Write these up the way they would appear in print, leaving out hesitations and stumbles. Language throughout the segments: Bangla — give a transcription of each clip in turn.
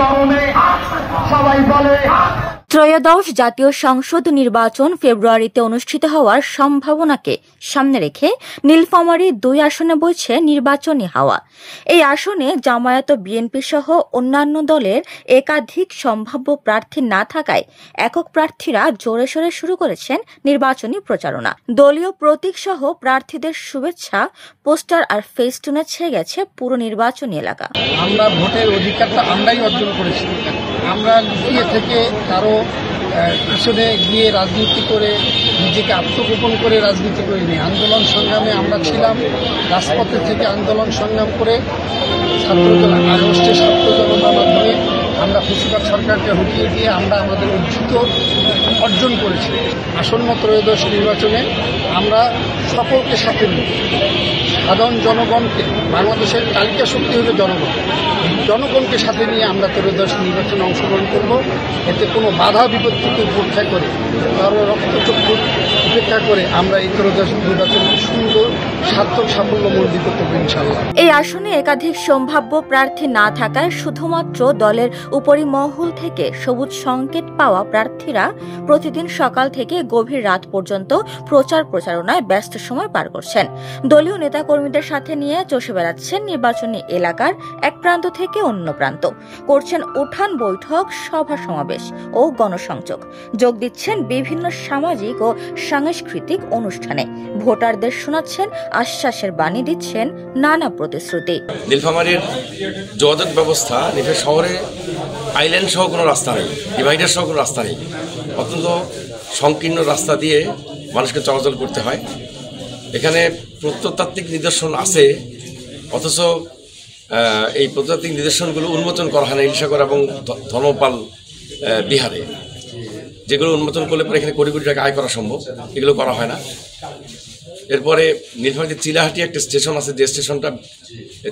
গরমে সবাই বলে। ত্রয়োদশ জাতীয় সংসদ নির্বাচন ফেব্রুয়ারিতে অনুষ্ঠিত হওয়ার সম্ভাবনাকে সামনে রেখে নীলফামারী ২ আসনে বইছে নির্বাচনী হাওয়া। এই আসনে জামায়াত ও বিএনপি সহ অন্যান্য দলের একাধিক সম্ভাব্য প্রার্থী না থাকায় একক প্রার্থীরা জোরে সোরে শুরু করেছেন নির্বাচনী প্রচারণা। দলীয় প্রতীক সহ প্রার্থীদের শুভেচ্ছা পোস্টার আর ফেস্টুনে ছেয়ে গেছে পুরো নির্বাচনী এলাকা। আমরা ভোটের অধিকারটা আমরাই অর্জন করেছি। আমরা লুকিয়ে থেকে কারো পিছনে গিয়ে রাজনীতি করে নিজেকে আত্মগোপন করে রাজনীতি করিনি। আন্দোলন সংগ্রামে আমরা ছিলাম, রাজপথে থেকে আন্দোলন সংগ্রাম করে আগস্টের ছাত্র জনতার মাধ্যমে আমরা ফেসিবাদ সরকারকে হটিয়ে দিয়ে আমরা আমাদের অর্জিত অর্জন করেছি। আসন্ন ত্রয়োদশ নির্বাচনে আমরা সকলকে সাথে নিই, সাধারণ জনগণকে, বাংলাদেশের তালিকা শক্তি হল জনগণ, জনগণকে সাথে নিয়ে আমরা ত্রয়োদশ নির্বাচনে অংশগ্রহণ করব। এতে কোনো বাধা বিপত্তিকে উপেক্ষা করে, কারো রক্তচক্ষু উপেক্ষা করে আমরা এই ত্রয়োদশ নির্বাচনকে সুন্দর সার্থক সাফল্যমণ্ডিত করব ইনশাআল্লাহ। এই আসনে একাধিক সম্ভাব্য প্রার্থী না থাকায় শুধুমাত্র দলের উপরিমহল থেকে সবুজ সংকেত পাওয়া প্রার্থীরা প্রতিদিন সকাল থেকে গভীর রাত পর্যন্ত প্রচারণায় ব্যস্ত সময় পার করছেন। দলীয় নেতাকর্মীদের সাথে নিয়ে চষে বেড়াচ্ছেন নির্বাচনী এলাকার এক প্রান্ত থেকে অন্য প্রান্ত, করছেন উঠান বৈঠক, সভা সমাবেশ ও গণসংযোগ, যোগ দিচ্ছেন বিভিন্ন সামাজিক ও সাংস্কৃতিক অনুষ্ঠানে, ভোটারদের শোনাচ্ছেন আশ্বাসের বাণী, দিচ্ছেন নানা প্রতিশ্রুতি। নীলফামারীর যোগাযোগ ব্যবস্থা নীলফামারী শহরে আইল্যান্ড সহ কোনো রাস্তা নেই, ডিভাইডার সহ কোনো রাস্তা নেই। অত্যন্ত সংকীর্ণ রাস্তা দিয়ে মানুষকে চলাচল করতে হয়। এখানে প্রত্নতাত্ত্বিক নিদর্শন আছে, অথচ এই প্রত্নতাত্ত্বিক নিদর্শনগুলো উন্মোচন করা হয় না ইলিশাগর এবং ধর্মপাল বিহারে, যেগুলো উন্মোচন করলে পরে এখানে কোটি কোটি টাকা আয় করা সম্ভব, এগুলো করা হয় না। এরপরে নীলফামারীতে চিলাহাটি একটা স্টেশন আছে, যে স্টেশনটা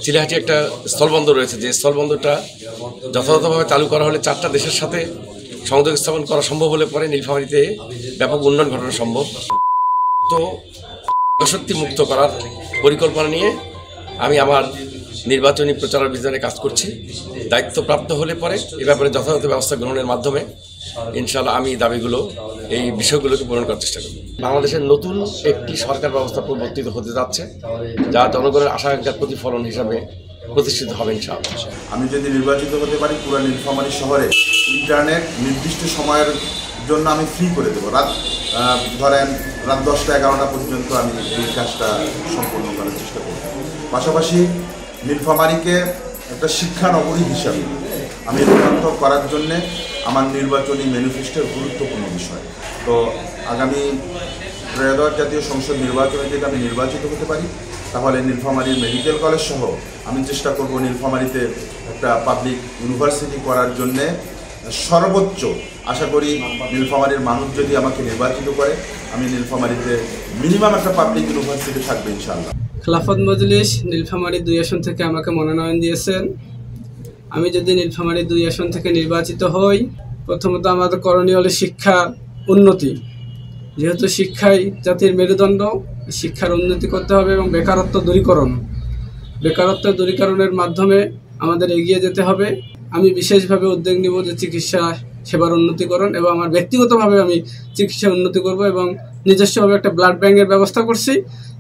চিলাহাটি একটা স্থলবন্দর রয়েছে, যে স্থলবন্দরটা যথাযথভাবে চালু করা হলে 4টা দেশের সাথে সংযোগ স্থাপন করা সম্ভব হলে পরে নীলফামারীতে ব্যাপক উন্নয়ন ঘটানো সম্ভব। তো শক্তি মুক্ত করার পরিকল্পনা নিয়ে আমি আমার নির্বাচনী প্রচারাভিযানে কাজ করছি। দায়িত্বপ্রাপ্ত হলে পরে এ ব্যাপারে যথাযথ ব্যবস্থা গ্রহণের মাধ্যমে ইনশাআল্লাহ আমি দাবিগুলো, এই বিষয়গুলোকে পূরণ করার চেষ্টা করব। বাংলাদেশের নতুন একটি সরকার ব্যবস্থা প্রবর্তিত হতে যাচ্ছে, যা জনগণের আশা-আকাঙ্ক্ষার প্রতিফলন হিসাবে প্রতিষ্ঠিত হবে ইনশাআল্লাহ। আমি যদি নির্বাচিত হতে পারি, পুরো নীলফামারী শহরে ইন্টারনেট নির্দিষ্ট সময়ের জন্য আমি ফ্রি করে দেবো। ধরেন রাত 10টা-11টা পর্যন্ত আমি এই কাজটা সম্পূর্ণ করার চেষ্টা করব। পাশাপাশি নীলফামারীকে একটা শিক্ষা নগরী হিসাবে আমি রূপান্তর করার জন্যে আমার নির্বাচনী ম্যানিফেস্টোর গুরুত্বপূর্ণ বিষয়। তো আগামী ত্রয়োদশ জাতীয় সংসদ নির্বাচনে যদি আমি নির্বাচিত হতে পারি, তাহলে নীলফামারীর মেডিকেল কলেজ সহ আমি চেষ্টা করব নীলফামারীতে একটা পাবলিক ইউনিভার্সিটি করার জন্যে। সর্বোচ্চ আশা করি নীলফামারীর মানুষ যদি আমাকে নির্বাচিত করে, আমি নীলফামারীতে মিনিমাম একটা পাবলিক ইউনিভার্সিটি থাকবে ইনশাআল্লাহ। খেলাফত মজলিস নীলফামারী 2 আসন থেকে আমাকে মনোনয়ন দিয়েছেন। আমি যদি নীলফামারী 2 আসন থেকে নির্বাচিত হই, প্রথমত আমাদের করণীয় হলো শিক্ষার উন্নতি। যেহেতু শিক্ষাই জাতির মেরুদণ্ড, শিক্ষার উন্নতি করতে হবে এবং বেকারত্ব দূরীকরণের মাধ্যমে আমাদের এগিয়ে যেতে হবে। আমি বিশেষভাবে উদ্যোগ নিব যে চিকিৎসা সেবার উন্নতিকরণ, এবং আমার ব্যক্তিগতভাবে আমি চিকিৎসা উন্নতি করব এবং নিজস্বভাবে একটা ব্লাড ব্যাংকের ব্যবস্থা করছি।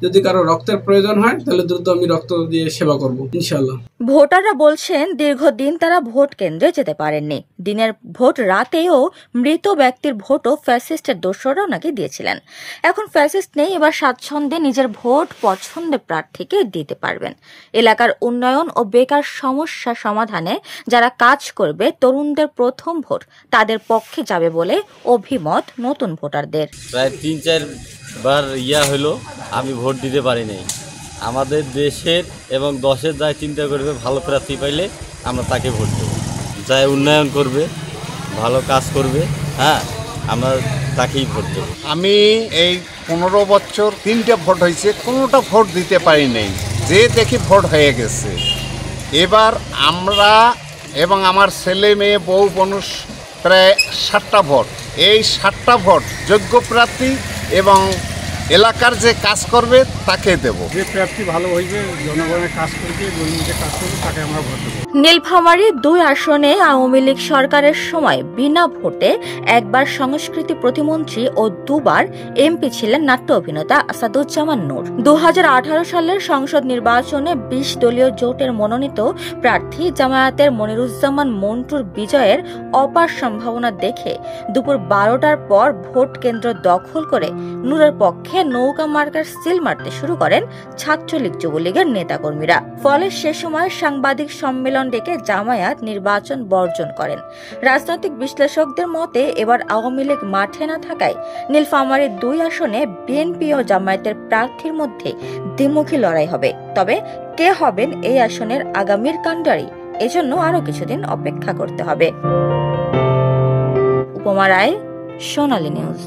যদি কারো রক্তের প্রয়োজন হয় তাহলে দ্রুত আমি রক্ত দিয়ে সেবা করব ইনশাআল্লাহ। ভোটাররা বলছেন দীর্ঘদিন তারা ভোট কেন্দ্রে যেতে পারেননি। দিনের ভোট রাতেও মৃত ব্যক্তির ভোটও ফ্যাসিস্টের দোসররাও নাকি দিয়েছিলেন। এখন ফ্যাসিস্ট নেই, এবার স্বাচ্ছন্দ্যে নিজের ভোট পছন্দের প্রার্থীকে দিতে পারবেন। এলাকার উন্নয়ন ও বেকার সমস্যা সমাধানে যারা কাজ করবে, তরুণদের প্রথম ভোট তাদের পক্ষে যাবে বলে অভিমত নতুন ভোটারদের। প্রায় 3-4 বার হলো আমি ভোট দিতে পারি নাই। আমাদের দেশের এবং দশের যাই চিন্তা করবে, ভালো প্রার্থী পাইলে আমরা তাকে ভোট দেবো। যাই উন্নয়ন করবে, ভালো কাজ করবে, আমরা তাকেই ভোট দেবো। আমি এই 15 বছর 3টে ভোট হয়েছে, কোনোটা ভোট দিতে পারি নাই, যে দেখি ভোট হয়ে গেছে। এবার আমরা এবং আমার ছেলে মেয়ে বউ মানুষ প্রায় 7টা ভোট, এই 7টা ভোট যোগ্য প্রার্থী এবং এলাকার যে কাজ করবে তাকে দেব। যে প্রার্থী ভালো হইবে, জনগণের কাজ করবে, দুর্নীতির কাজ করবে, তাকে আমরা ভোট দেব। নীলফামারী 2 আসনে আওয়ামী লীগ সরকারের সময় বিনা ভোটে একবার সংস্কৃতি প্রতিমন্ত্রী ও 2 বার এমপি ছিলেন নাট্য অভিনেতা আসাদুজ্জামান নূর। 2018 সালের সংসদ নির্বাচনে 20 দলীয় জোটের মনোনীত প্রার্থী জামায়াতের মনিরুজ্জামান মন্টুর বিজয়ের অপার সম্ভাবনা দেখে দুপুর 12টার পর ভোট কেন্দ্র দখল করে নূরের পক্ষে নৌকা মার্কার সিল মারতে শুরু করেন ছাত্রলীগ যুবলীগের নেতাকর্মীরা। ফলে সে সময় সাংবাদিক সম্মেলন ডেকে জামায়াত নির্বাচন বর্জন করেন। রাজনৈতিক বিশ্লেষকদের মতে এবার আওয়ামী লীগ মাঠে না থাকায় নীলফামারী 2 আসনে বিএনপি ও জামায়াতের প্রার্থীর মধ্যে দ্বিমুখী লড়াই হবে। তবে কে হবেন এই আসনের আগামীর কাণ্ডারি, এজন্য আরো কিছুদিন অপেক্ষা করতে হবে। উপমা রায়, সোনালী নিউজ।